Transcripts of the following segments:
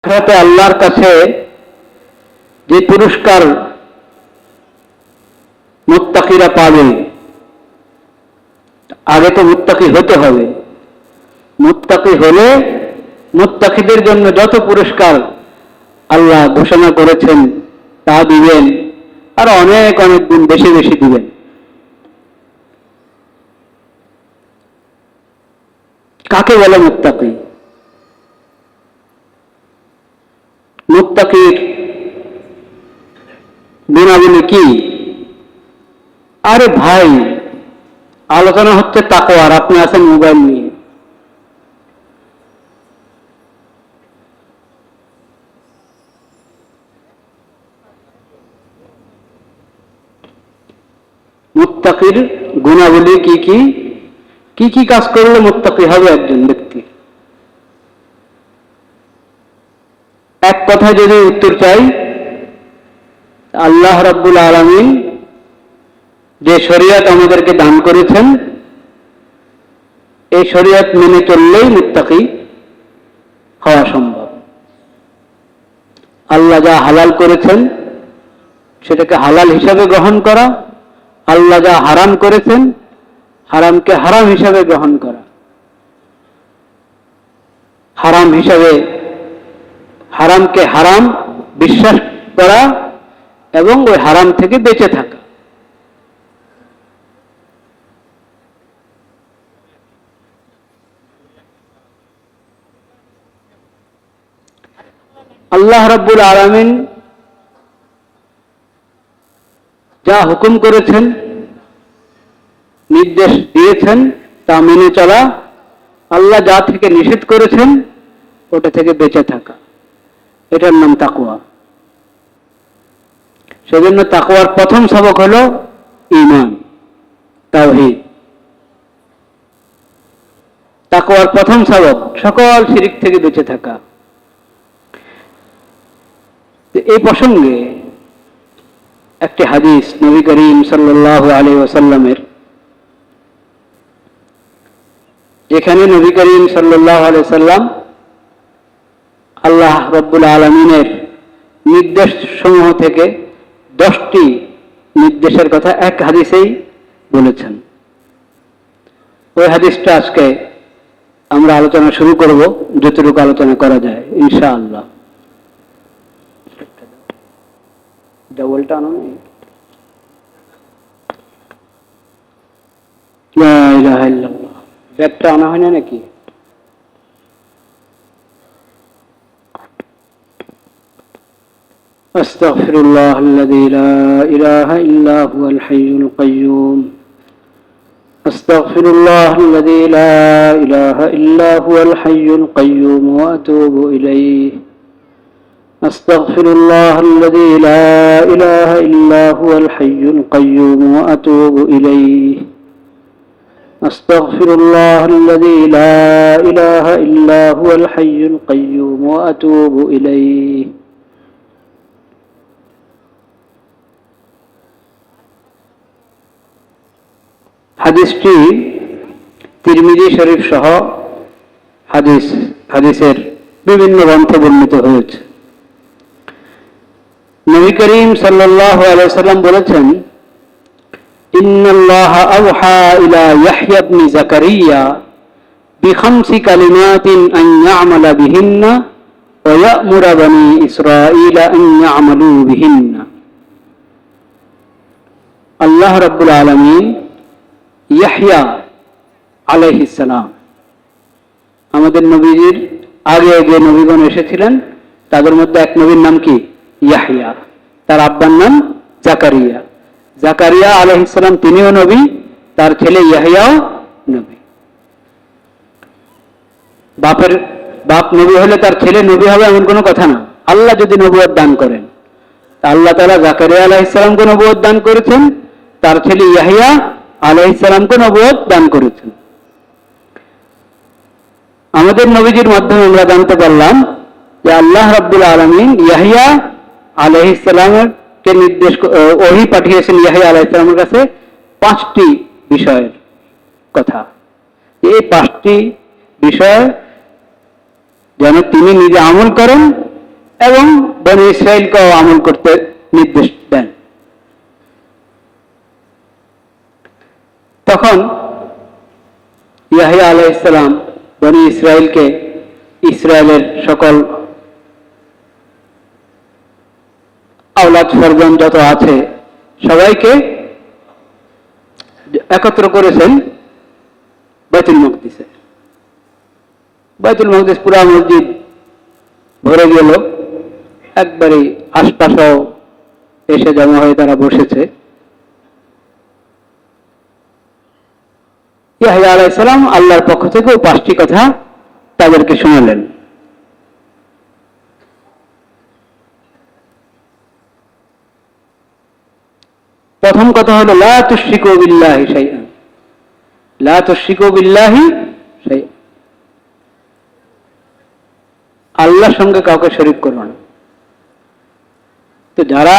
আখিরাতে আল্লাহর কাছে যে পুরস্কার মুত্তাকিরা পাবে, আগে তো মুত্তাকি হতে হবে। মুত্তাকি হলে মুত্তাকিদের জন্য যত পুরস্কার আল্লাহ ঘোষণা করেছেন তা দিবেন, আর অনেক অনেক গুণ বেশি বেশি দিবেন। কাকে বলে মুত্তাকি? মুত্তাকির গুণাবলী কি? আরে ভাই, আলোচনা হচ্ছে তাকওয়ার, আপনি আছেন মোবাইল নিয়ে। মুত্তাকির গুণাবলী কি কি? কি কি কাজ করলে মুত্তাকি হবে একজন ব্যক্তি? এক কথায় যদি উত্তর চাই, আল্লাহ রাব্বুল আলামিন যে শরীয়ত আমাদেরকে দান করেছেন, এই শরীয়ত মেনে চললেই মুত্তাকি হওয়া সম্ভব। আল্লাহ যা হালাল করেছেন সেটাকে হালাল হিসাবে গ্রহণ করা, আল্লাহ যা হারাম করেছেন হারামকে হারাম হিসাবে গ্রহণ করা, হারাম হিসাবে হারামকে হারাম বিশ্বাস করা এবং ওই হারাম থেকে বেঁচে থাকা। আল্লাহ রাব্বুল আলামিন যা হুকুম করেছেন, নির্দেশ দিয়েছেন তা মেনে চলা, আল্লাহ যা থেকে নিষেধ করেছেন ওটা থেকে বেঁচে থাকা, এটার নাম তাকওয়া। সেজন্য তাকওয়ার প্রথম সবক হলো ঈমান, তাওহীদ। তাকওয়ার প্রথম সবক সকল শিরক থেকে বেঁচে থাকা। এই প্রসঙ্গে একটি হাদিস নবী করিম সাল্লাল্লাহু আলাইহি ওয়াসাল্লামের, যেখানে নবী করিম সাল্লাল্লাহু আলাইহি ওয়াসাল্লাম আল্লাহ রাব্বুল আলামিনের নির্দেশ সমূহ থেকে 10টি নির্দেশের কথা এক হাদিসেই বলেছেন। ওই হাদিসটা আজকে আমরা আলোচনা শুরু করব, যতটুকু আলোচনা করা যায় ইনশাআল্লাহ। ডাবলটা আনো না, লা ইলাহা ইল্লাল্লাহ। ব্যাগটা আনা হয় না নাকি? আস্তাগফিরুল্লাহ আল্লাযী লা ইলাহা ইল্লা হুয়াল হাইয়ুল কাইয়্যুম। আস্তাগফিরুল্লাহ আল্লাযী লা ইলাহা ইল্লা হুয়াল হাইয়ুল কাইয়্যুম ওয়া আতুবু ইলাইহি। أستغفر الله الذي لا إله إلا هو الحي القيوم وأتوب إليه. أستغفر الله الذي لا إله إلا هو الحي القيوم وأتوب إليه. হাদিসটি তিরমিজি শরীফ সহ হাদিসের বিভিন্ন গ্রন্থে বর্ণিত হয়েছে। নবী করিম সাল্লাল্লাহু আলাইহি ওয়াসাল্লাম বলেছেন, ইন্নাল্লাহা আওহা ইলা ইয়াহইয়া ইবনে যাকারিয়া বিখামসি কালিমাতিন আন ইয়া'মালা বিহিন্না ওয়া ইয়া'মুরা বনি ইসরাঈলা আন ইয়া'মালু বিহিন্না। আল্লাহ রাব্বুল আলামিন ইয়াহইয়া আলাইহিস সালাম, আমাদের নবীজির আগে যে নবীগণ এসেছিলেন তাদের মধ্যে এক নবীর নাম কি? ইয়াহইয়া। তার আব্বার নাম জাকারিয়া। জাকারিয়া আলাইহিস সালাম তিনিও নবী, তার ছেলে ইয়াহইয়াও নবী। বাপ নবী হলে তার ছেলে নবী হবে এমন কোনো কথা না। আল্লাহ যদি নবুয়ত দান করেন, আল্লাহ তাআলা জাকারিয়া আলাইহিস সালামকে নবুয়ত দান করেছেন, তার ছেলে ইয়াহইয়া আলাইহিস সালামকে নবুয়ত দান করেছেন। আমাদের নবীজির মাধ্যমে আমরা জানতে পারলাম যে আল্লাহ রাব্বুল আলামিন ইয়াহইয়া আলাইহিস সালামকে নির্দেশ ওহী পাঠিয়েছেন ইয়াহইয়া আলাইহিস সালামের কাছে 5টি বিষয়ের কথা। এই 5টি বিষয় যেন তিনি নিজে আমল করেন এবং বনী ইসরাইলকেও আমল করতে নির্দেশ দেন। তখন ইয়াহিয়া আলাইহিস সালাম বনী ইসরাইলকে, ইসরায়েলের সকল আওলাদ ফরজান যত আছে সবাইকে একত্র করেছেন বাইতুল মাকদিসে। বাইতুল মাকদিস পুরা মসজিদ ভরে গেল, একবারে আশপাশও এসে জমা হয়ে তারা বসেছে। ইয়াহিয়া আলাইহিস সালাম আল্লাহর পক্ষ থেকে 5টি কথা তাদেরকে শোনালেন। প্রথম কথা হলো লা তুশরিকু বিল্লাহি শাইআন, লা তুশরিকু বিল্লাহি শাইআন, আল্লাহর সঙ্গে কাউকে শরীক করবে না। তো যারা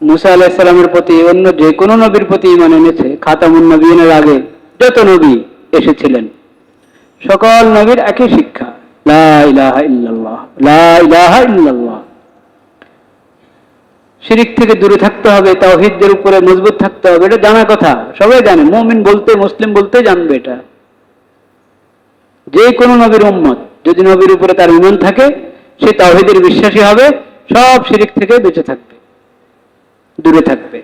মুসা আলাইহিস সালামের প্রতি অন্য যে কোনো নবীর প্রতি ঈমান এনেছে, খাতামুন নবীনের আগে যত নবী এসেছিলেন সকল নবীর একই শিক্ষা, লা ইলাহা ইল্লাল্লাহ, লা ইলাহা ইল্লাল্লাহ। শিরিক থেকে দূরে থাকতে হবে, তাওহীদের উপরে মজবুত থাকতে হবে, এটা জানা কথা, সবাই জানে। মুমিন বলতে, মুসলিম বলতে জানবে এটা। যে কোনো নবীর উম্মত যদি নবীর উপরে তার ঈমান থাকে, সে তাওহীদের বিশ্বাসী হবে, সব শিরিক থেকে বেঁচে থাকবে, দূরে থাকবে।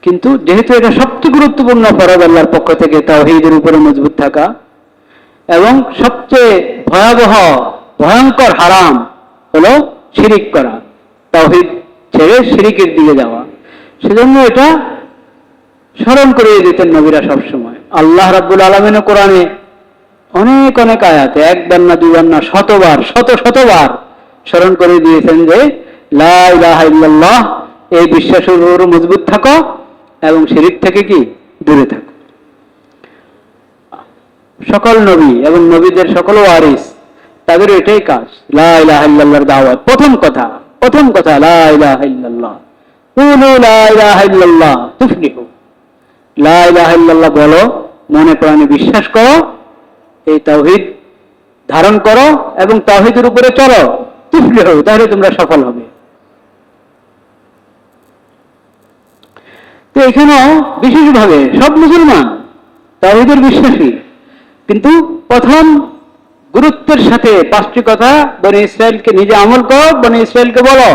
কিন্তু যেহেতু এটা সবচেয়ে গুরুত্বপূর্ণ ফরজ আল্লাহর পক্ষ থেকে তাওহীদের উপরে মজবুত থাকা, এবং সবচেয়ে ভয়াবহ ভয়ঙ্কর হারাম হলো শিরিক করা, তাওহীদ ছেড়ে শিরিকের দিকে যাওয়া, সেজন্য এটা স্মরণ করিয়ে দিতেন নবীরা সবসময়। আল্লাহ রাব্বুল আলামিন কোরআনে অনেক অনেক আয়াতে, একবার না দুইবার না, শতবার, শতবার স্মরণ করে দিয়েছেন যে লা ইলাহা ইল্লাল্লাহ, এই বিশ্বাসের উপর মজবুত থাকো এবং শিরিক থেকে কি দূরে থাকো। সকল নবী এবং নবীদের সকল ওয়ারিস তাদের এটাই কাজ, লা ইলাহা ইল্লাল্লাহর দাওয়াত। প্রথম কথা লা ইলাহা ইল্লাল্লাহ, কুলু লা ইলাহা ইল্লাল্লাহ তুফলিহু, লা ইলাহা ইল্লাল্লাহ বলো, মনে প্রাণে বিশ্বাস করো, এই তাওহীদ ধারণ করো এবং তাওহীদের উপরে চলো, তুফলিহু, তাহলে তোমরা সফল হবে। তো এখানেও বিশেষভাবে সব মুসলমান তাওহীদের বিশ্বাসী, কিন্তু প্রথম গুরুত্বের সাথে 5টি কথা বনী ইসরায়েলকে নিজে আমল করো, বনী ইসরায়েলকে বলো।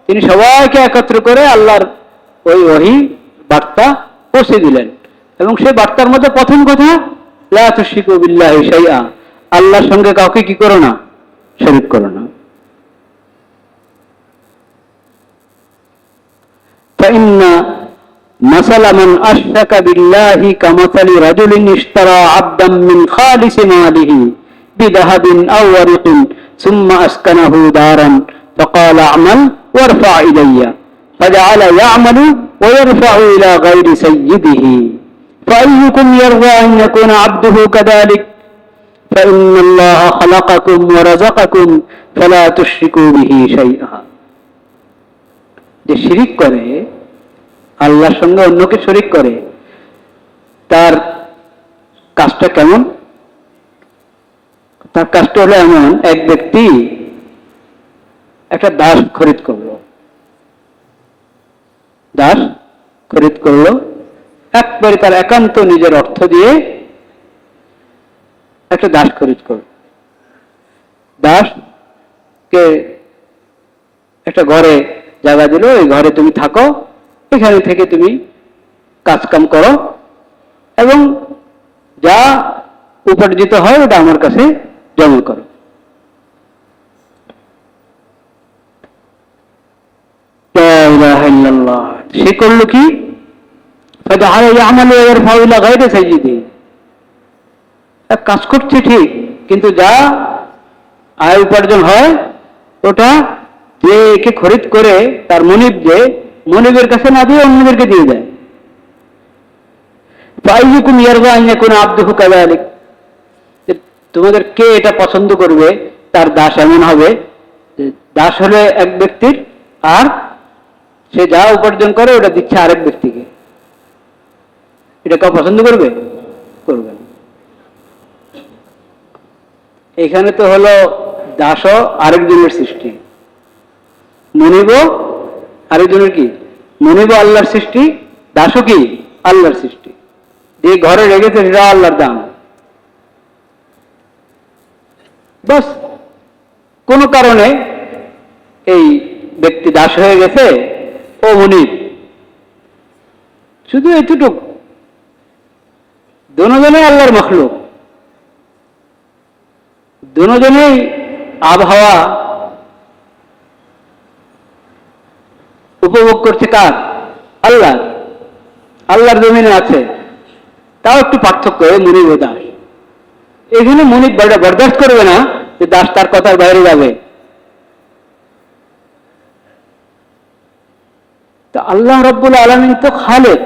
তিনি সবাইকে একত্র করে আল্লাহর ওই ওহী বার্তা পৌঁছে দিলেন, এবং সেই বার্তার মধ্যে প্রথম কথা লা তুশরিকু বিল্লাহি শাইআ, আল্লাহর সঙ্গে কাউকে কি করো না, শরীক করো না। ফাইন্না মাসালা মান আশরাকা বিল্লাহি কামাসালি রাজুলিন ইশতারা আবদান মিন খালিসি মালিহি বিযাহাবিন আও ওয়ারিকিন সুম্মা আসকানাহু দারান ফাকালা আমাল ওয়ারফা ইলাইয়া ফাজআলা ইয়ামালু ওয়া ইয়ারফাউ ইলা গায়রি সাইয়্যিদিহি ফাআইয়ুকুম ইয়ারদা আন ইয়াকুনা আবদুহু কাযালিক ফাইন্নাল্লাহা খালাকাকুম ওয়া রাযাকাকুম ফালা তুশরিকু বিহি শাইআ। যে শিরিক করে, আল্লাহর সঙ্গে অন্যকে শরীক করে, তার কাজটা কেমন? তার কাজটা হলো এমন, এক ব্যক্তি একটা দাস খরিদ করলো, একবারে তার একান্ত নিজের অর্থ দিয়ে একটা দাস খরিদ করলো। দাসকে একটা ঘরে জায়গা দিল, এই ঘরে তুমি থাকো, এখানে থেকে তুমি কাজকাম করো এবং যা উপার্জিত হয় ওটা আমার কাছে জমা করো। সে করলো কি, কাজ করছে ঠিক, কিন্তু যা আয় উপার্জন হয় ওটা যে একে খরিদ করে তার মনিব, যে মনিবের কাছে না দিয়ে অন্যদেরকে দিয়ে দেয়। তোমাদের কে এটা পছন্দ করবে তার দাস এমন হবে, দাস হলে এক ব্যক্তির, আর সে যা উপার্জন করে ওটা দিচ্ছে আরেক ব্যক্তিকে। এটা কেউ পছন্দ করবে? করবে না। এখানে তো হলো দাসও আরেকজনের সৃষ্টি, মনিবও আরেকজনের কি, মনিবও আল্লাহর সৃষ্টি, দাসও কি আল্লাহর সৃষ্টি। যে ঘরে রেখেছে সেটা আল্লাহর দান। বাস কোন কারণে এই ব্যক্তি দাস হয়ে গেছে, ও মনিব, শুধু এতটুক। দুজনেই আল্লাহর মখলুক, দুজনেই আবহাওয়া উপভোগ করছে কার? আল্লাহ। আল্লাহর জমিনে আছে, তাও একটু পার্থক্য, মনিব ও দাস। এখানে মনিব বরদাস্ত করবে না যে দাস তার কথার বাইরে যাবে। তো আল্লাহ রাব্বুল আলামিন তো খালেক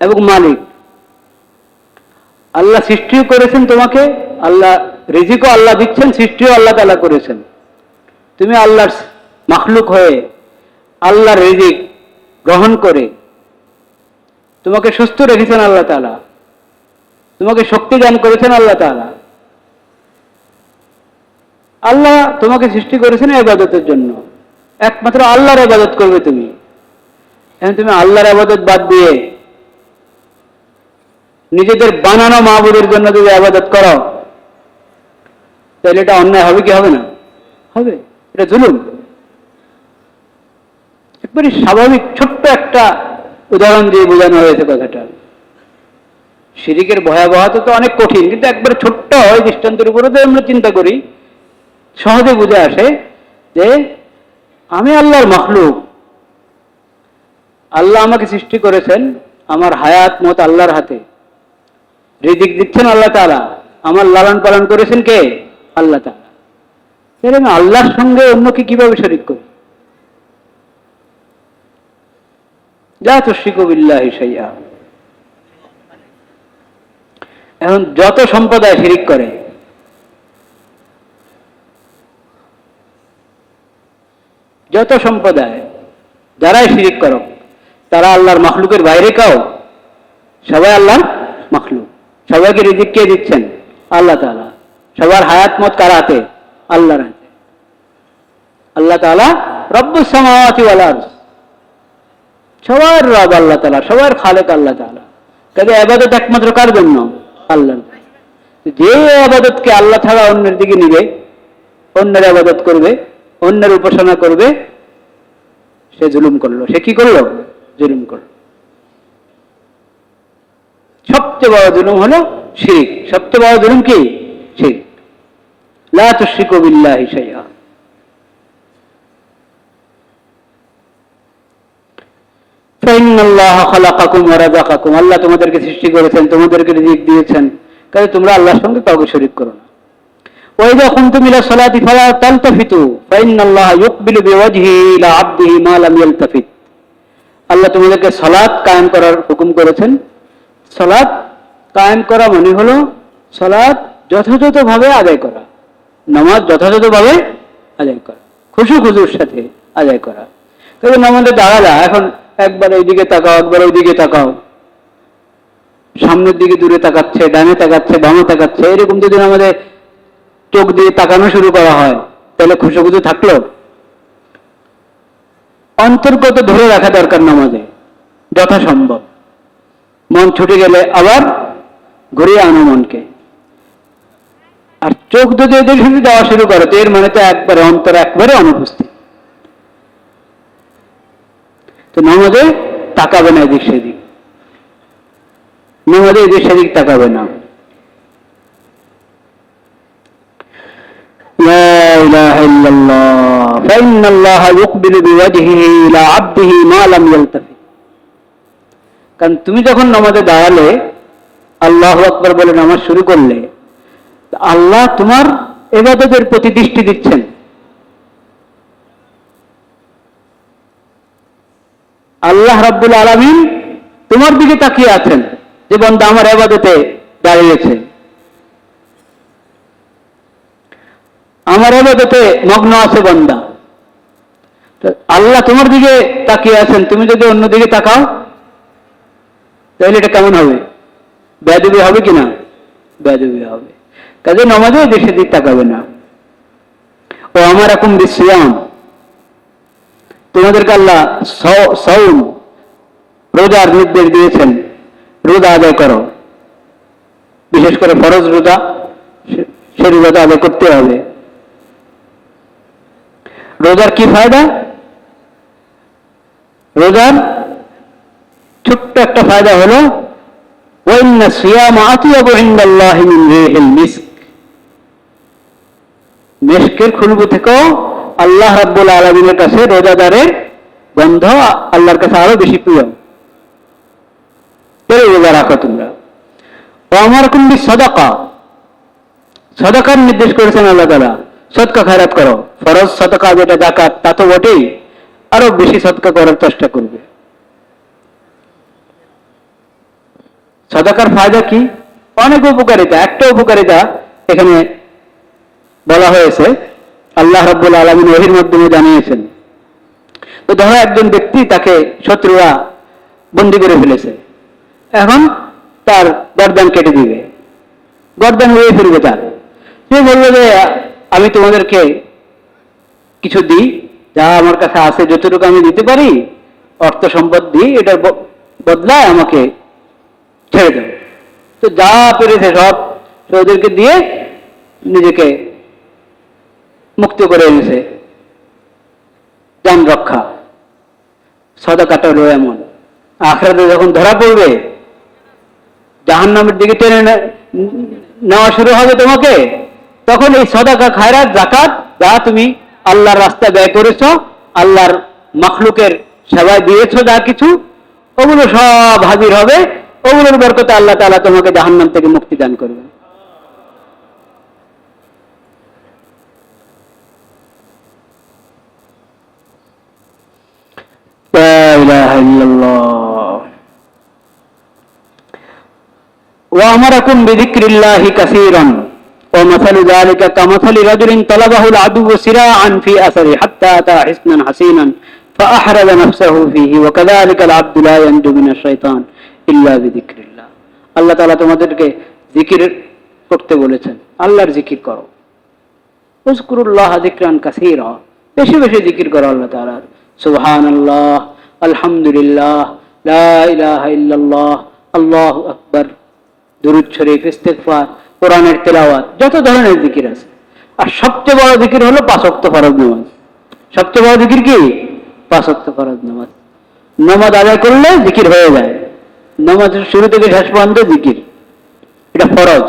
এবং মালিক। আল্লাহ সৃষ্টিও করেছেন তোমাকে, আল্লাহ রিজিকও আল্লাহ দিচ্ছেন, সৃষ্টিও আল্লাহ তাআলা করেছেন। তুমি আল্লাহর মাখলুক হয়ে আল্লাহর রিজিক গ্রহণ করে তোমাকে সুস্থ রেখেছেন আল্লাহ তাআলা, তোমাকে শক্তি দান করেছেন আল্লাহ তাআলা। আল্লাহ তোমাকে সৃষ্টি করেছেন ইবাদতের জন্য, একমাত্র আল্লাহর ইবাদত করবে তুমি। এখন তুমি আল্লাহর ইবাদত বাদ দিয়ে নিজেদের বানানো মাবুদের জন্য যদি ইবাদত করো, তাহলে এটা অন্যায় হবে কি হবে না? হবে। এটা জুলুম। একবারে স্বাভাবিক ছোট্ট একটা উদাহরণ দিয়ে বোঝানো হয়েছে কথাটা। শিরিকের ভয়াবহতা তো অনেক কঠিন, কিন্তু একবারে ছোট্ট হয় দৃষ্টান্তের উপরে তো আমরা চিন্তা করি, সহজে বুঝে আসে যে আমি আল্লাহর মাখলুক, আল্লাহ আমাকে সৃষ্টি করেছেন, আমার হায়াত মত আল্লাহর হাতে, রিজিক দিচ্ছেন আল্লাহ তাআলা, আমার লালন পালন করেছেন কে? আল্লাহ তাআলা। আমি আল্লাহর সঙ্গে অন্যকে কিভাবে শরীক করি? লা তুশরিকু বিল্লাহি শাইআ। এখন যত সম্প্রদায় শিরিক করে, যত সম্প্রদায় যারাই শিরিক করো, তারা আল্লাহর মাখলুকের বাইরে কাও, সবাই আল্লাহর মাখলুক। সবাইকে রিজিক কে দিচ্ছেন? আল্লাহ তাআলা। সবার হায়াত মত কার হাতে? আল্লাহর হাতে। আল্লাহ তাআলা রব্বুস সামাওয়াতি ওয়াল আরদ, সবার রব আল্লাহ তাআলা, সবার খালেক আল্লাহ তাআলা। তবে ইবাদত একমাত্র কার জন্য? আল্লাহর। যে ইবাদতকে আল্লাহ ছাড়া অন্যের দিকে নিবে, অন্যের ইবাদত করবে, অন্যের উপাসনা করবে, সে জুলুম করলো। সে কি করলো? জুলুম করলো। সবচেয়ে বড় জুলুম হলো শিরক। সবচেয়ে বড় জুলুম কি? শিরক। লা তুশরিকু বিল্লাহি শাইআ। ফাইন্নাল্লাহা খালাকাকুম ওয়া রাযাকাকুম। আল্লাহ তোমাদেরকে সৃষ্টি করেছেন, তোমাদেরকে রিজিক দিয়েছেন, কাজে তোমরা আল্লাহর সঙ্গে কাউকে শরীক করো না। ওয়া ইযা কুনতুম ইলা সালাতি ফালা তালতাফিতু ফাইন্নাল্লাহা ইউকবিলু বিওয়াজহিহি ইলা আবদিহি মা লাম ইয়ালতাফিত। আল্লাহ তোমাদেরকে সালাত কায়েম করার হুকুম করেছেন। সালাত কায়েম করা মানে হলো সালাত যথাযথভাবে আদায় করা, নামাজ যথাযথভাবে আদায় করা, খুশুর সাথে আদায় করা। তবে নামাজে দাঁড়ালা, এখন একবার এইদিকে তাকাও, একবার ওইদিকে তাকাও, সামনের দিকে দূরে তাকাচ্ছে, ডানে তাকাচ্ছে, বামে তাকাচ্ছে, এরকম যদি আমাদের চোখ দিয়ে তাকানো শুরু করা হয়, তাহলে খুশু থাকলো? অন্তর্গত ধরে রাখা দরকার নামাজে যথাসম্ভব। মন ছুটে গেলে আবার ঘুরিয়ে আনো মনকে। আর চোখ যদি এদের সাথে দেওয়া শুরু করে, তো এর মানে তো একবারে অন্তর একবারে অনুপস্থিত। তো নামাজে তাকাবে না এদিক সেদিক, নামাজে এদিক সেদিক তাকাবে না। লা ইলাহা ইল্লাল্লাহ ফাইন্নাল্লাহা ইউকবিলু বিওয়াজহিহি ইলা আবদিহি মা লাম ইয়ালতাফিত। কারণ তুমি যখন নামাজে দাঁড়ালে, আল্লাহু আকবার বলে নামাজ শুরু করলে, আল্লাহ তোমার ইবাদতের প্রতি দৃষ্টি দিচ্ছেন। আল্লাহ রাব্বুল আলামিন তোমার দিকে তাকিয়ে আছেন যে বান্দা আমার ইবাদতে দাঁড়িয়েছে, আমার ইবাদতে মগ্ন আছে বান্দা। আল্লাহ তোমার দিকে তাকিয়ে আছেন, তুমি যদি অন্য দিকে তাকাও, তাহলে এটা কেমন হবে? বেয়াদবি হবে কিনা? বেয়াদবি হবে। কাজে নামাজে দেশে দিক তাকাবে না। ও আমার এখন বিসিয়াম, তোমাদেরকে আল্লাহ সাওম রোজার নির্দেশ দিয়েছেন, রোজা আদায় করো। বিশেষ করে ফরজ রোজা, সে রোজাটা আদায় করতে হবে। রোজার কি ফায়দা? রোজার ছোট্ট একটা ফায়দা হলো ওয়াইন্না সিয়ামা আতিয়াবু ইনদাল্লাহি মিন রিহিল মিস্ক, মিস্কের খুশবু থেকেও আল্লাহ রাব্বুল আলামিনের কাছে রোজাদারের গন্ধ আল্লাহর কাছে আরো বেশি প্রিয়। রোজা রাখো তোমরা। ও আমার কুম্বি সাদাকা, সাদাকার নির্দেশ করেছেন আল্লাহ তাআলা, সদকা খায়রাত করো। ফরজ সাদাকা যেটা যাকাত তা তো বটেই, আরো বেশি সদকা করার চেষ্টা করবে। সাদাকার ফায়দা কি? অনেক উপকারিতা। একটা উপকারিতা এখানে বলা হয়েছে, আল্লাহ রাব্বুল আলামিন ওহীর মাধ্যমে জানিয়েছেন। তো ধরো একজন ব্যক্তি, তাকে শত্রুরা বন্দী করে ফেলেছে, এখন তার গর্দান কেটে দিবে, গর্দান হয়ে ফিরবে তার। সে বলবে যে আমি তোমাদেরকে কিছু দিই, যা আমার কাছে আছে যতটুকু আমি দিতে পারি, অর্থ সম্পদ দিই, এটার বদলায় আমাকে ছেড়ে দেব। তো যা পেরেছে সব ওদেরকে দিয়ে নিজেকে মুক্ত করে এনেছে, জান রক্ষা। সাদাকাটা হলো এমন, আখিরাতে যখন ধরা পড়বে, জাহান্নামের দিকে টেনে নেওয়া শুরু হবে তোমাকে, তখন এই সাদাকা খায়রাত যাকাত যা তুমি আল্লাহর রাস্তায় ব্যয় করেছো, আল্লাহর মাখলুকের সেবায় দিয়েছো, যা কিছু ওগুলো সব হাজির হবে। ওগুলোর বরকতে আল্লাহ তাআলা তোমাকে জাহান্নাম থেকে মুক্তি দান করবে। লা ইলাহা ইল্লাল্লাহ। ওয়া আমারাকুম বিযিকরিল্লাহি কাসীরান ওয়া মাসালু যালিকা কামাসালি রাজুলিন তালাবাহুল আদুওয়ু সিরাআন ফি আসরি হাত্তা আতা হিসনান হাসিনান ফাআহরাজা নাফসাহু ফীহি ওয়া কাযালিকাল আবদু লা ইয়ানজু মিনাশ শাইতান ইল্লা বিযিকরিল্লাহ। আল্লাহ তাআলা তোমাদেরকে জিকির করতে বলেছেন, আল্লাহর জিকির করো। উযকুরুল্লাহ যিকরান কাসীরা, বেশি বেশি জিকির করো আল্লাহ তাআলার। সুবহানাল্লাহ, আলহামদুলিল্লাহ, লা ইলাহা ইল্লাল্লাহ, আল্লাহু আকবার, দুরূদ শরীফ, ইস্তিগফার, কোরআনের তেলাওয়াত, যত ধরনের জিকির আছে। আর সবচেয়ে বড় জিকির হলো 5 ওয়াক্ত ফরজ নামাজ। সবচেয়ে বড় জিকির কি? 5 ওয়াক্ত ফরজ নামাজ। নামাজ আদায় করলে জিকির হয়ে যায়। নামাজের শুরু থেকে শেষ পর্যন্ত জিকির, এটা ফরজ।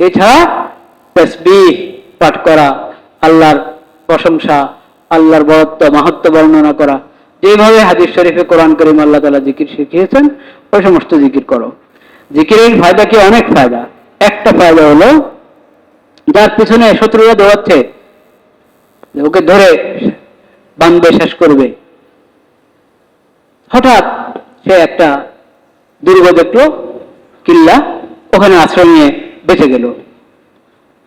এছাড়া তাসবিহ পাঠ করা, আল্লাহর প্রশংসা, আল্লাহর বড়ত্ব মাহাত্ম্য বর্ণনা করা, যেভাবে হাদিস শরীফে কোরআন কারীম আল্লাহ তাআলা জিকির শিখিয়েছেন, ওই সমস্ত জিকির করো। জিকিরের ফায়দা কি? অনেক ফায়দা। একটা ফায়দা হলো, যার পিছনে শত্রুরা দৌড়াচ্ছে, ওকে ধরে বাঁধবে, শেষ করবে, হঠাৎ সে একটা দুর্গ দেখলো, কিল্লা, ওখানে আশ্রয় নিয়ে বেঁচে গেল।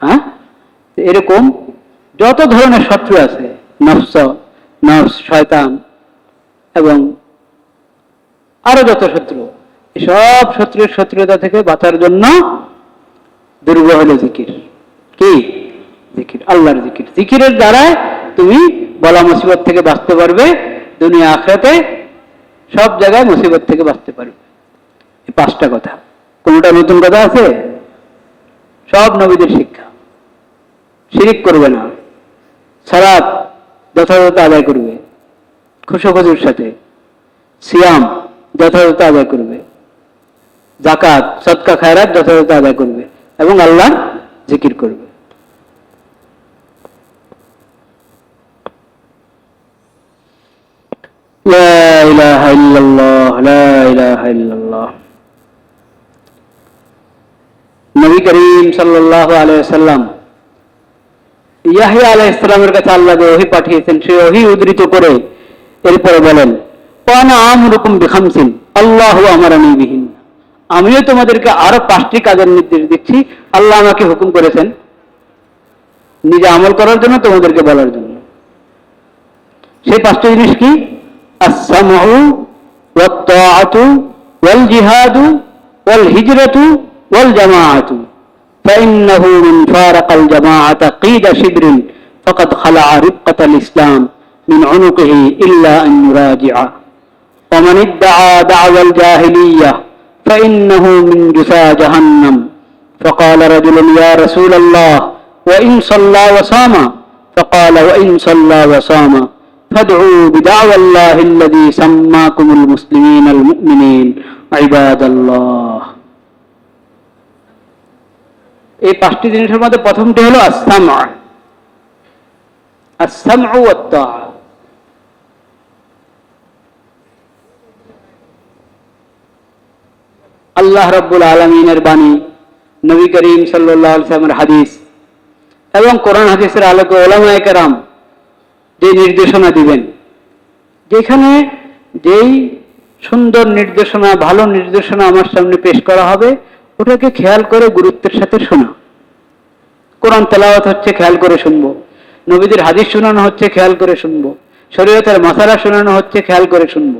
হ্যাঁ, এরকম যত ধরনের শত্রু আছে, নফস, শয়তান এবং আরো যত শত্রু, সব শত্রুর শত্রুতা থেকে বাঁচার জন্য দুর্গ হলো জিকির। কি? জিকির, আল্লাহর জিকির। জিকিরের দ্বারা তুমি বলা মুসিবত থেকে বাঁচতে পারবে, দুনিয়া আখিরাতে সব জায়গায় মুসিবত থেকে বাঁচতে পারবে। এই 5টা কথা, কোনটা নতুন কথা আছে? সব নবীদের শিক্ষা। শিরিক করবে না, সালাত যথাযথ আদায় করবে খুশুখুজুর সাথে, সিয়াম যথাযথ আদায় করবে, যাকাত সদকা খায়রাত যথাযথ আদায় করবে, এবং আল্লাহর জিকির করবে। লা ইলাহা ইল্লাল্লাহ, লা ইলাহা ইল্লাল্লাহ। নবী করিম সাল্লাল্লাহু আলাইহি ওয়াসাল্লাম ইয়াহইয়া আলাইহিস সালামের কাছে আল্লাহ যে ওহী পাঠিয়েছেন, সেই ওহী উদ্ধৃত করে এরপরে বলেন, ওয়ানা আমরুকুম বিখামসিন আল্লাহু আমারানি বিহিন। আমিও তোমাদেরকে আরো 5টি কাজের নির্দেশ দিচ্ছি, আল্লাহ আমাকে হুকুম করেছেন নিজে আমল করার জন্য, তোমাদেরকে বলার জন্য। সেই 5টি জিনিস কি? আস-সামউ ওয়াত তাআতু ওয়াল জিহাদু ওয়াল হিজরাতু ওয়াল জামাআতু ফাইন্নাহু মান ফারাকাল জামাআতা কিদা শিবরিন فقد خلع رقة الإسلام من عنقه إلا أن يراجع ومن ادعى دعوى الجاهلية فإنه من جثى جهنم فقال رجل يا رسول الله وإن صلى وصام فقال وإن صلى وصام فادعوا بدعوى الله الذي سماكم المسلمين المؤمنين عباد الله এই পাঁচটি জিনিসের মধ্যে প্রথমটি হলো আস-সাম'উ ওয়াত তাআ আল্লাহ রাব্বুল আলামিনের বাণী নবী করিম সাল্লাল্লাহু আলাইহি ওয়াসাল্লামের হাদিস এবং কোরআন হাদিসের আলোকে উলামায়ে কেরাম যে নির্দেশনা দিবেন যেখানে যেই সুন্দর নির্দেশনা ভালো নির্দেশনা আমার সামনে পেশ করা হবে ওটাকে খেয়াল করে গুরুত্বের সাথে শোনা কোরআন তেলাওয়াত হচ্ছে খেয়াল করে শুনবো নবীদের হাদিস শোনানো হচ্ছে খেয়াল করে শুনবো শরীয়তের মাসালা শোনানো হচ্ছে খেয়াল করে শুনবো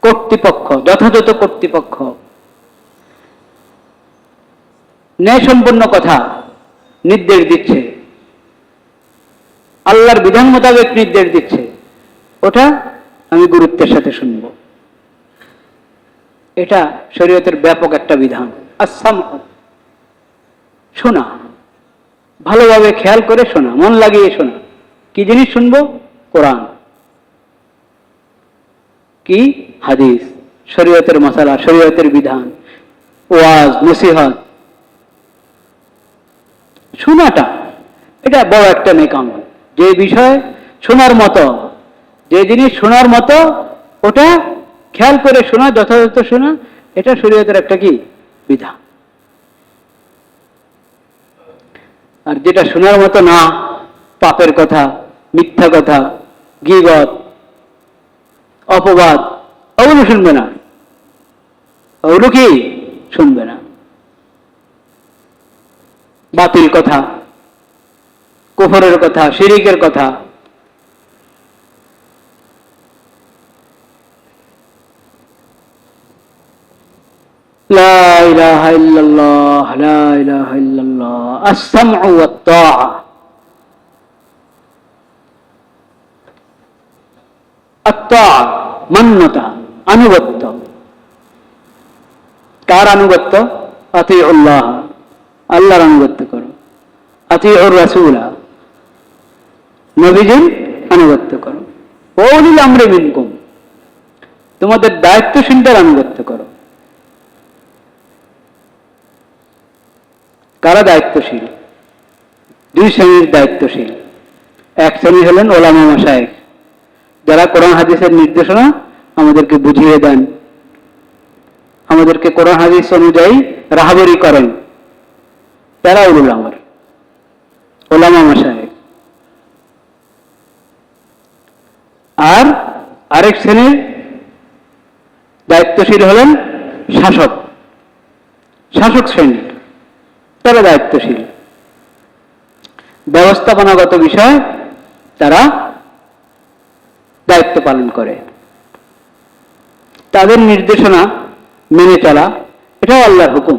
কর্তৃপক্ষ যথাযথ কর্তৃপক্ষ ন্যায়সম্পন্ন কথা নির্দেশ দিচ্ছে আল্লাহর বিধান মোতাবেক নির্দেশ দিচ্ছে ওটা আমি গুরুত্বের সাথে শুনব এটা শরীয়তের ব্যাপক একটা বিধান আস-সাম'উ শোনা ভালোভাবে খেয়াল করে শোনা মন লাগিয়ে শোনা কি জিনিস শুনবো কোরআন কি হাদিস শরীয়তের মাসালা শরীয়তের বিধান ওয়াজ নসিহত শোনাটা এটা বড় একটা নেক আমল যে বিষয় শোনার মতো যে জিনিস শোনার মতো ওটা খেয়াল করে শোনা যথাযথ শোনা এটা শরীয়তের একটা কি বিধান আর যেটা শোনার মতো না পাপের কথা মিথ্যা কথা গীবত অপবাদ ওগুলো শুনবে না ওগুলো কি শুনবে না বাতিল কথা কুফরের কথা শিরিকের কথা লা ইলাহা ইল্লাল্লাহ লা ইলাহা ইল্লাল্লাহ আস-সাম'উ ওয়াত তাআ আত-তাআ মান্যতা আনুগত্য কার আনুগত্য আতিউল্লাহ আল্লাহর আনুগত্য করো আতিউর রাসূলা নবীজির আনুগত্য করো ওলিল আমরি মিনকুম তোমাদের দায়িত্বশীলদের আনুগত্য করো কারা দায়িত্বশীল দুই শ্রেণীর দায়িত্বশীল এক শ্রেণী হলেন ওলামা মাশায়েখ যারা কোরআন হাদিসের নির্দেশনা আমাদেরকে বুঝিয়ে দেন আমাদেরকে কোরআন হাদিস অনুযায়ী রাহাবরি করেন তারা উলুল আমর ওলামা মাশায়েখ আর আরেক শ্রেণীর দায়িত্বশীল হলেন শাসক শ্রেণী তারা দায়িত্বশীল ব্যবস্থাপনাগত বিষয় তারা দায়িত্ব পালন করে তাদের নির্দেশনা মেনে চলা এটাও আল্লাহর হুকুম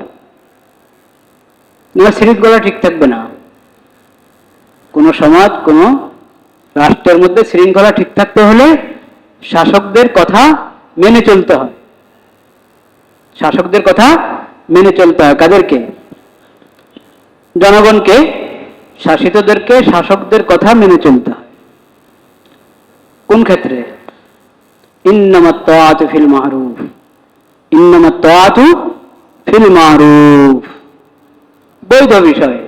না শৃঙ্খলা ঠিক থাকবে না কোন সমাজ কোন রাষ্ট্রের মধ্যে শৃঙ্খলা ঠিক থাকতে হলে শাসকদের কথা মেনে চলতে হয় শাসকদের কথা মেনে চলতে হয় কাদেরকে জনগণকে শাসিতদেরকে শাসকদের কথা মেনে চলতে হয় কোন ক্ষেত্রে ইন্নামাত তাআতু ফিল মা'রুফ ইন্নামাত তাআতু ফিল মা'রুফ বৈধ বিষয়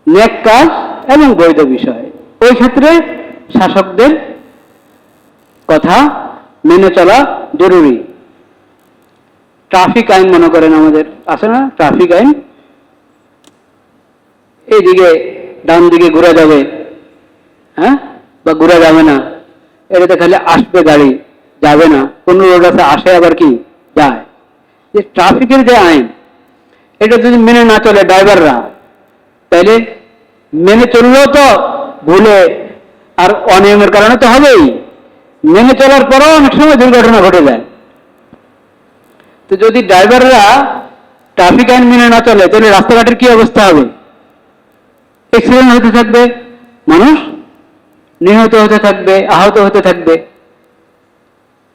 নেক কাজ এবং বৈধ বিষয় ওই ক্ষেত্রে শাসকদের কথা মেনে চলা জরুরি ট্রাফিক আইন মনে করেন আমাদের আছে না ট্রাফিক আইন এইদিকে ডান দিকে ঘোরা যাবে হ্যাঁ বা ঘোরা যাবে না এটাতে খালি আসবে গাড়ি যাবে না কোন রোড আছে আসে আবার কি যায় যে ট্রাফিকের যে আইন এটা যদি মেনে না চলে ড্রাইভাররা তাহলে মেনে চললেও তো ভুলে আর অনিয়মের কারণে তো হবেই মেনে চলার পরও অনেক সময় দুর্ঘটনা ঘটে যায় তো যদি ড্রাইভাররা ট্রাফিক আইন মেনে না চলে তাহলে রাস্তাঘাটের কি অবস্থা হবে? অ্যাক্সিডেন্ট হতে থাকবে, মানুষ নিহত হতে থাকবে, আহত হতে থাকবে।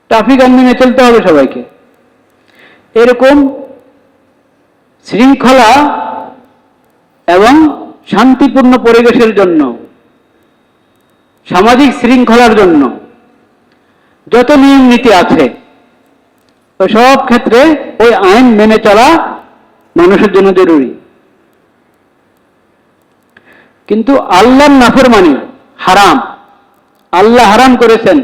ট্রাফিক আইন মেনে চলতে হবে সবাইকে। এরকম শৃঙ্খলা এবং শান্তিপূর্ণ পরিবেশের জন্য, সামাজিক শৃঙ্খলার জন্য যত নিয়ম নীতি আছে ওই সব ক্ষেত্রে ওই আইন মেনে চলা মানুষের জন্য জরুরি। কিন্তু আল্লাহর নাফরমানি হারাম, আল্লাহ হারাম করেছেন।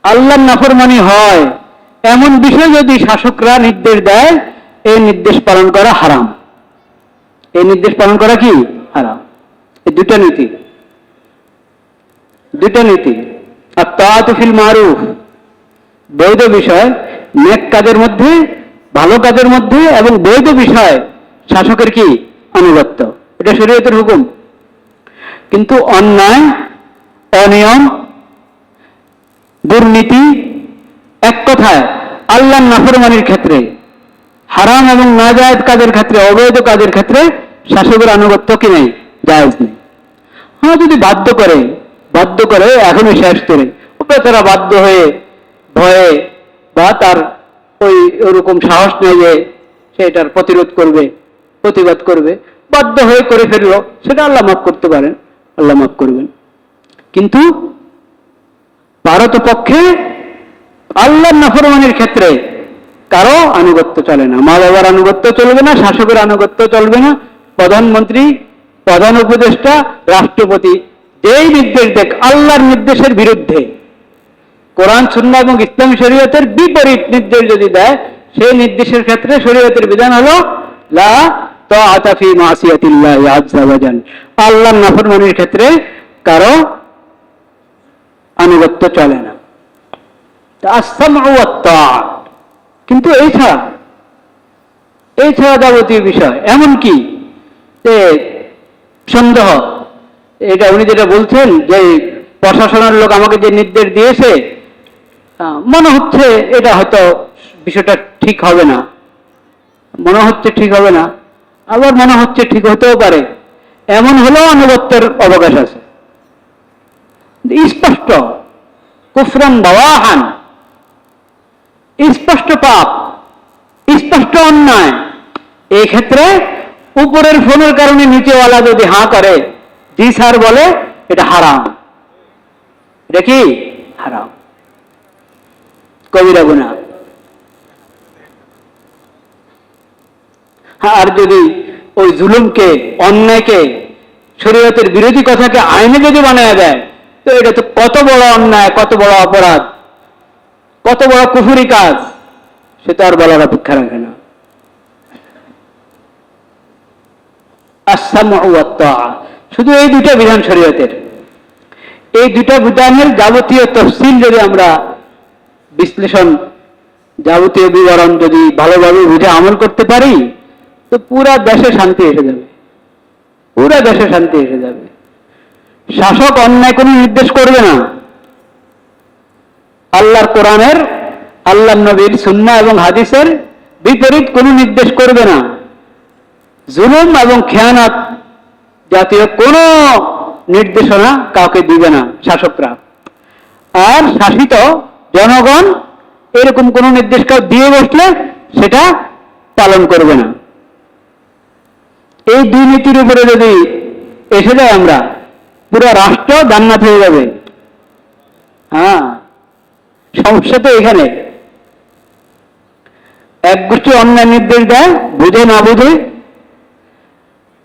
আল্লাহর নাফরমানি হয় এমন বিষয় যদি শাসকরা নির্দেশ দেয়, এই নির্দেশ পালন করা হারাম। এই নির্দেশ পালন করা কি হারাম। এই দুটা নীতি, দুটা নীতি। আর তাআতু ফিল মারুফ, বৈধ বিষয়, নেক কাজের মধ্যে, ভালো কাজের মধ্যে এবং বৈধ বিষয় শাসকের কি আনুগত্য, এটা শরীয়তের হুকুম। কিন্তু অন্যায়, অনিয়ম, দুর্নীতি, এক কথায় আল্লাহর নাফরমানির ক্ষেত্রে, হারাম এবং নাজায়েজ কাজের ক্ষেত্রে, অবৈধ কাজের ক্ষেত্রে শাসকের আনুগত্য কি নেই, জায়েজ নেই। হ্যাঁ, যদি বাধ্য করে এখনই শেষ করে তারা বাধ্য হয়ে ভয়ে বা তার ওরকম সাহস নেই যে সে এটার প্রতিরোধ করবে, প্রতিবাদ করবে, বাধ্য হয়ে করে ফেললো, সেটা আল্লাহ মাফ করতে পারেন, আল্লাহ মাফ করবেন। কিন্তু পারতপক্ষে আল্লাহর নাফরমানির ক্ষেত্রে কারো আনুগত্য চলে না। মা বাবার আনুগত্য চলবে না, শাসকের আনুগত্য চলবে না, প্রধানমন্ত্রী, প্রধান উপদেষ্টা, রাষ্ট্রপতি যেই নির্দেশ দেখ আল্লাহর নির্দেশের বিরুদ্ধে, কোরআন সুন্নাহ এবং ইসলামী শরীয়তের বিপরীত নির্দেশ যদি দেয়, সেই নির্দেশের ক্ষেত্রে শরীয়তের বিধান হলো লা তাআতা ফি মাসিয়াতিল্লাহি আযজা ওয়া জাল। আল্লাহর নাফরমানির ক্ষেত্রে কারো আনুগত্য চলে না। আস-সামউ ওয়াত তাআ। কিন্তু এছাড়া যাবতীয় বিষয়, এমনকি সন্দেহ, এটা উনি যেটা বলছেন যে প্রশাসনের লোক আমাকে যে নির্দেশ দিয়েছে, মনে হচ্ছে এটা হয়তো বিষয়টা ঠিক হবে না, মনে হচ্ছে ঠিক হবে না, আবার মনে হচ্ছে ঠিক হতেও পারে, এমন হলেও আনুগত্যের অবকাশ আছে। স্পষ্ট কুফরান বাওয়াহান, স্পষ্ট পাপ, স্পষ্ট অন্যায়, এই ক্ষেত্রে উপরের ফোনের কারণে নিচেওয়ালা যদি হাঁ করে, জি স্যার বলে, এটা হারাম। এটা কি হারাম, কবিরা গুনাহ। আর যদি ওই জুলুমকে, অন্যায়কে, শরীয়তের বিরোধী কথাকে আইনে যদি বানায় দেয়, তো এটা তো কত বড় অন্যায়, কত বড় অপরাধ, কত বড় কুফরি কাজ, সে তো আর বলার অপেক্ষা রাখে না। আস-সামউ ওয়াত তাআ, শুধু এই দুইটা বিধান শরীয়তের, এই দুইটা বিধানের যাবতীয় তফসিল যদি আমরা বিশ্লেষণ, যাবতীয় বিবরণ যদি ভালোভাবে বুঝে আমল করতে পারি, তো পুরা দেশে শান্তি এসে যাবে, পুরা দেশে শান্তি এসে যাবে। শাসক অন্যায় কোনো নির্দেশ করবে না, আল্লাহর কোরআনের, আল্লাহর নবীর সুন্নাহ এবং হাদিসের বিপরীত কোনো নির্দেশ করবে না। জুলুম এবং খেয়ানত জাতীয় কোনো নির্দেশনা কাউকে দিবে না শাসকরা। আর শাসিত জনগণ এরকম কোন নির্দেশ কাউ দিয়ে বসলে সেটা পালন করবে না। এই দুই নীতির উপরে যদি এসে যায় আমরা, পুরো রাষ্ট্র জান্নাত হয়ে যাবে। হ্যাঁ, সমস্যা তো এখানে। এক গোষ্ঠী অন্যায় নির্দেশ দেয়, বুঝে না বুঝে,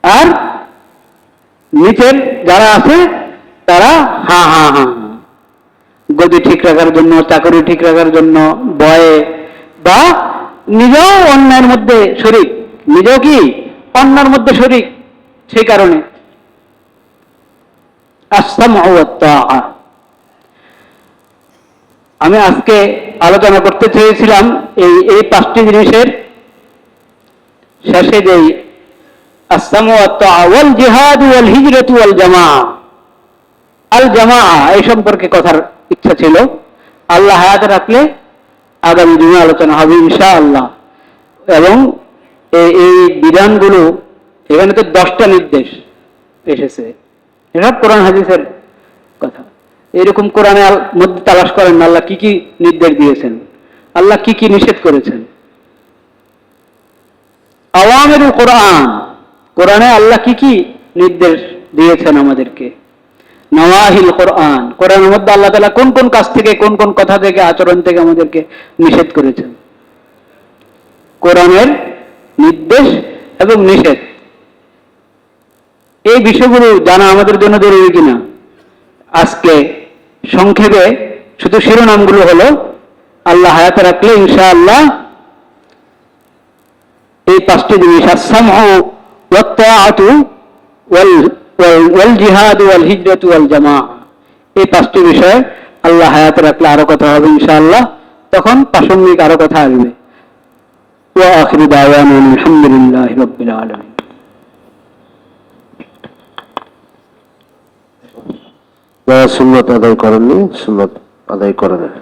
আর নিচের যারা আছে তারা হা হা হা, গদি ঠিক রাখার জন্য, চাকরি ঠিক রাখার জন্য ভয়ে, বা নিজেও অন্যায়ের মধ্যে শরিক, নিজেও কি অন্যায়ের মধ্যে শরিক, সেই কারণে। আস-সামউ ওয়াত তাআ। আমি আজকে আলোচনা করতে চেয়েছিলাম এই পাঁচটি জিনিসের শেষে যেই আস-সামউ ওয়াত তাআ ওয়াল জিহাদ ওয়াল হিজরাতু ওয়াল জামাআ, আল জামাআ, এই সম্পর্কে কথার ইচ্ছা ছিল। আল্লাহ হায়াত রাখলে আগামী দিনে আলোচনা হবে ইনশাআল্লাহ। এবং এই বিধানগুলো, এখানে তো 10টা নির্দেশ এসেছে, এসব কোরআন হাদিসের কথা। এরকম কোরআনে মধ্যে তালাশ করেন না আল্লাহ কি কি নির্দেশ দিয়েছেন, আল্লাহ কি কি নিষেধ করেছেন। আওয়ামিরুল কোরআন, কোরআনে আল্লাহ কি কি নির্দেশ দিয়েছেন আমাদেরকে। নওয়াহিল কোরআন, কোরআনের মধ্যে আল্লাহ তাআলা কোন কোন কাজ থেকে, কোন কোন কথা থেকে, আচরণ থেকে আমাদেরকে নিষেধ করেছেন। কোরআনের নির্দেশ এবং নিষেধ, এই বিষয়গুলো জানা আমাদের জন্য জরুরি কিনা। আজকে সংক্ষেপে শুধু শিরোনামগুলো হলো, আল্লাহ হায়াতে রাখলে ইনশাআল্লাহ এই 5টি জিনিস, আস-সামউ ওয়াত তাআতু ওয়াল জিহাদ ওয়াল হিজরাতু ওয়াল জামাআ, এই 5টি বিষয় আল্লাহ হায়াতে রাখলে আরো কথা হবে ইনশাআল্লাহ, তখন প্রাসঙ্গিক আরো কথা আসবে। ওয়া আখিরু দাওয়ানা আলহামদুলিল্লাহি রাব্বিল আলামিন। যারা সুন্নত আদায় করেননি সুন্নত আদায় করে নেন।